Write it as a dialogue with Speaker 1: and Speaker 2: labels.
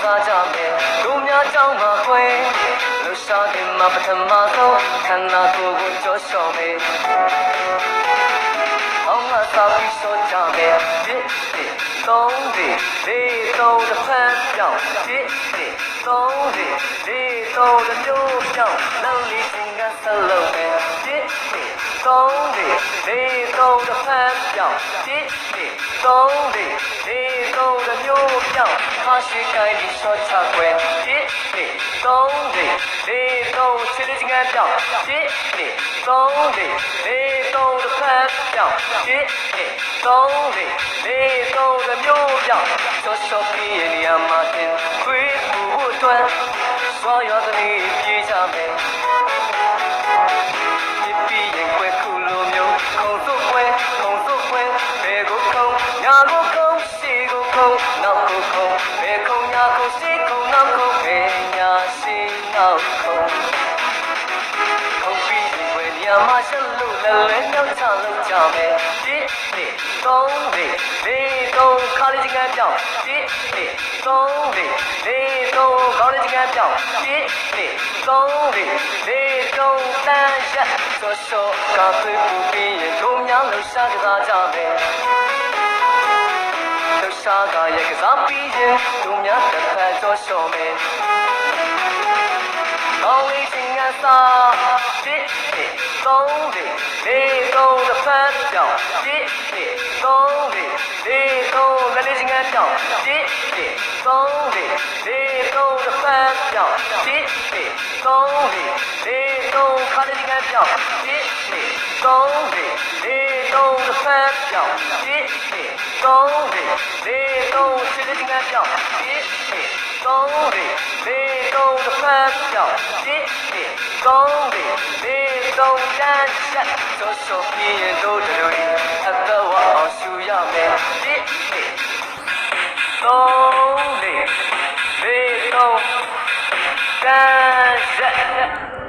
Speaker 1: စားကြမယ်လူများကြောင်းမှာခွဲလှူရှာခင်မှာပထမဆုံးခန္ဓာကိုယ်ကိုကြောလျှော်မယ်အောင်ငါသာပြီးဆိုကြမယ်တစ်သုံးလေးသုံးတစ်ဖက်ပြောင်းတစ်သုံးလေးသုံးတစ်မျိုးပြောင်းလုံးလေးချင်းကဆက်လုံးမယ်တစ်သုံးလေးသုံးတစ်ဖက်ပြောင်းတစ်သုံးလေးသုံးတစ်မျိုးပြောင်းဟာရှိကိုင်းပြီးဆော့ချခွဲတစ်သုံးလေးသုံးချစ်တဲ့ချင်းကပြောင်းတစ်သုံးလေးသုံးတစ်ဖက်ပြောင်းတစ်သုံးလေးသုံးတစ်မျိုးပြောင်းဆော့ဆော့ပြီးနေရာမှာတင်ခွေးဖို့အတွက်စွာရတဲ့ပြေးကြမယ်ဒီပြီးရင်ခွဲခုလိုမျိုးခုံစုပ်ခွဲဘယ်ကိုခုံညာကိုခုံရှေ့ကိုခုံနောက်ကိုခုံဘယ်ခုံညာကိုရှေ့ခုံနောက်ခုံဘယ်ညာရှေ့နောက်ခုံခုံပြီးရင်ခွဲနေရာမှာရှက်လို့လည်းညောက်ချလို့ကြမယ်တစ်သုံးလေးသုံးခါလေးချင်းကပြောင်းတစ်သုံးလေးသုံးခေါင်းလေးချင်းကပြောင်းတစ်သုံးလေးသုံးတန်ရက်ဆော့ဆော့ကာသွေးပူပြီးရင်တို့များလှူရှာကစားကြမယ်လှူရှာကရဲ့ကစားပြီးရင်တို့များတစ်ဖက်ကြောလျှော်မယ်ကောင်းလေးချင်းကစားတစ်သုံးလေးသုံးတစ်ဖက်ပြောင်းတစ်သုံးလေးသုံးလက်လေးချင်းကပြောင်းတစ်သုံးလေးသုံးတစ်ဖက်ပြောင်းတစ်သုံးလေးသုံးခါလေးချင်းကပြောင်းတစ်သုံးလေးသုံးတစ်ဖက်ပြောင်းတစ်သုံးလေးသုံးချစ်လေးချင်းကပြောင်းတစ်သုံးလေးသုံးတစ်ဖက်ပြောင်းတစ်သုံးလေးသုံးတန်းချက်ဆော့ဆော့ပြင်းရင်တို့တို့အသက်ဝအောင်ရှူရမယ်တစ်သုံးလေးသုံးတန်းချက်